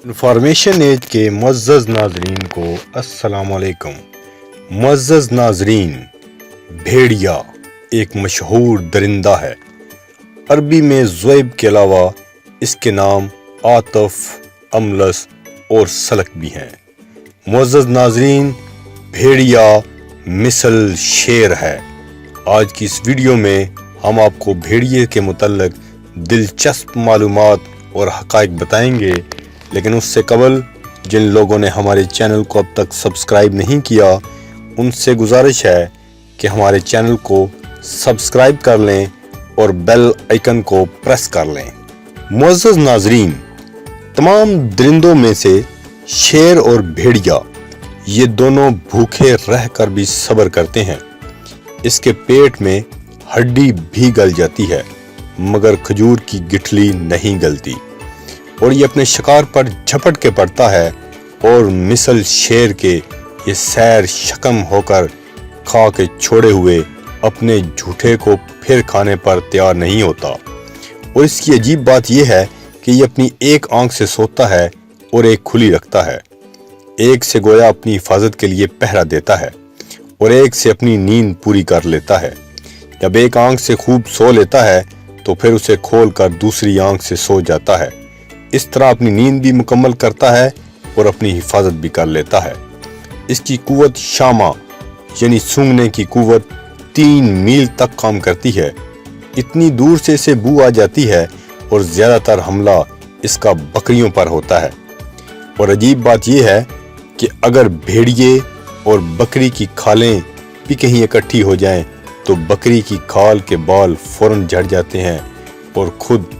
Information as के मुअज़्ज़ज़ नाज़रीन को अस्सलाम वालेकुम। मुअज़्ज़ज़ नाज़रीन, भेड़िया एक मशहूर दरिंदा है। अरबी में ज़ुएब के अलावा इसके नाम आतफ, अमलस और सलक भी हैं। मुअज़्ज़ज़ नाज़रीन, भेड़िया मिसल शेर है। आज की इस वीडियो में हम आपको भेड़िए के मुतल्लिक़ दिलचस्प मालूमात और हक़ाइक़ बताएंगे, लेकिन उससे कबल जिन लोगों ने हमारे चैनल को अब तक सब्सक्राइब नहीं किया, उनसे गुजारिश है कि हमारे चैनल को सब्सक्राइब कर लें और बेल आइकन को प्रेस कर लें। मुअज़्ज़ज़ नाज़रीन, तमाम दरिंदों में से शेर और भेड़िया ये दोनों भूखे रहकर भी सब्र करते हैं। इसके पेट में हड्डी भी गल जाती है मगर खजूर की गिठली नहीं गलती, और ये अपने शिकार पर झपट के पड़ता है और मिसल शेर के ये सैर शकम होकर खा के छोड़े हुए अपने झूठे को फिर खाने पर तैयार नहीं होता। और इसकी अजीब बात यह है कि ये अपनी एक आंख से सोता है और एक खुली रखता है। एक से गोया अपनी हिफाजत के लिए पहरा देता है और एक से अपनी नींद पूरी कर लेता है। जब एक आंख से खूब सो लेता है तो फिर उसे खोल कर दूसरी आंख से सो जाता है। इस तरह अपनी नींद भी मुकम्मल करता है और अपनी हिफाजत भी कर लेता है। इसकी कुव्वत शामा यानी सूंघने की कुव्वत 3 मील तक काम करती है। इतनी दूर से इसे बू आ जाती है और ज़्यादातर हमला इसका बकरियों पर होता है। और अजीब बात यह है कि अगर भेड़िए और बकरी की खालें भी कहीं इकट्ठी हो जाएं तो बकरी की खाल के बाल फौरन झड़ जाते हैं, और खुद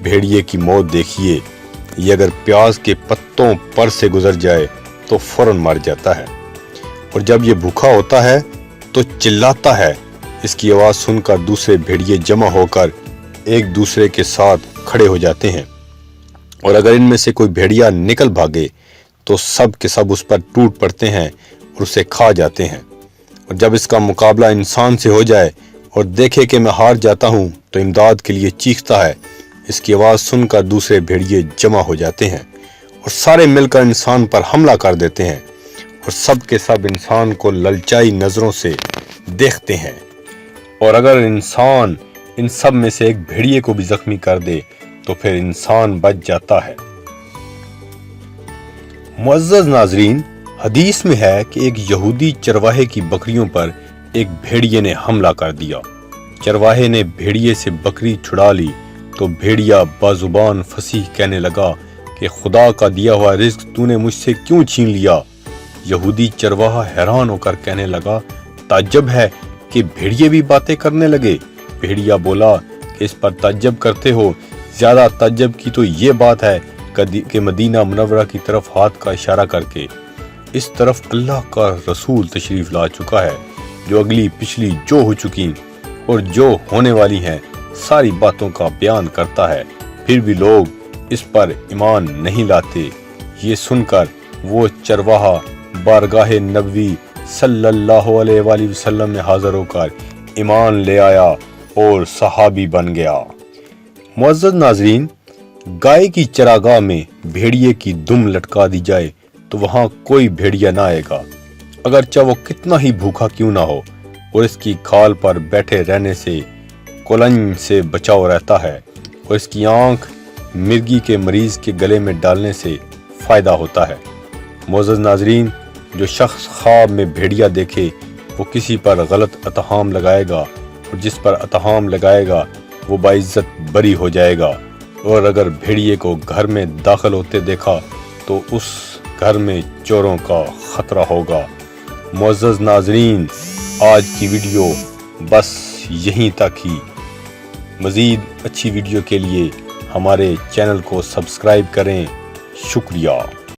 भेड़िए की मौत देखिए, ये अगर प्याज के पत्तों पर से गुजर जाए तो फौरन मर जाता है। और जब ये भूखा होता है तो चिल्लाता है। इसकी आवाज़ सुनकर दूसरे भेड़िए जमा होकर एक दूसरे के साथ खड़े हो जाते हैं, और अगर इनमें से कोई भेड़िया निकल भागे तो सब के सब उस पर टूट पड़ते हैं और उसे खा जाते हैं। और जब इसका मुकाबला इंसान से हो जाए और देखे कि मैं हार जाता हूँ तो इमदाद के लिए चीखता है। इसकी आवाज़ सुनकर दूसरे भेड़िए जमा हो जाते हैं और सारे मिलकर इंसान पर हमला कर देते हैं, और सब के सब इंसान को ललचाई नज़रों से देखते हैं। और अगर इंसान इन सब में से एक भेड़िए को भी जख्मी कर दे तो फिर इंसान बच जाता है। मुअज़्ज़ज़ नाज़रीन, हदीस में है कि एक यहूदी चरवाहे की बकरियों पर एक भेड़िए ने हमला कर दिया। चरवाहे ने भेड़िए से बकरी छुड़ा ली तो भेड़िया बाजुबान फसीह कहने लगा कि खुदा का दिया हुआ रिज़्क तूने मुझसे क्यों छीन लिया। यहूदी चरवाहा हैरान होकर कहने लगा, ताज्जुब है कि भेड़िए भी बातें करने लगे। भेड़िया बोला कि इस पर ताज्जुब करते हो, ज़्यादा ताज्जुब की तो ये बात है कि मदीना मुनव्वरा की तरफ हाथ का इशारा करके इस तरफ अल्लाह का रसूल तशरीफ़ ला चुका है, जो अगली पिछली जो हो चुकी और जो होने वाली हैं सारी बातों का बयान करता है, फिर भी लोग इस पर ईमान नहीं लाते। ये सुनकर वो चरवाहा बारगाह नबवी सल्लल्लाहु अलैहि वसल्लम में हाजिर होकर ईमान ले आया और सहाबी बन गया। मुअज़्ज़ज़ नाज़रीन, गाय की चरागाह में भेड़िए की दुम लटका दी जाए तो वहां कोई भेड़िया ना आएगा, अगरचे वो कितना ही भूखा क्यों ना हो, और इसकी खाल पर बैठे रहने से कोलंज से बचाव रहता है, और इसकी आंख मिर्गी के मरीज के गले में डालने से फ़ायदा होता है। मुअज़्ज़ज़ नाज़रीन, जो शख्स ख्वाब में भेड़िया देखे वो किसी पर गलत अतहाम लगाएगा, और जिस पर अतहाम लगाएगा वो बाइज्जत बरी हो जाएगा। और अगर भेड़िए को घर में दाखिल होते देखा तो उस घर में चोरों का ख़तरा होगा। मुअज़्ज़ज़ नाज़रीन, आज की वीडियो बस यहीं तक ही। मज़ीद अच्छी वीडियो के लिए हमारे चैनल को सब्सक्राइब करें। शुक्रिया।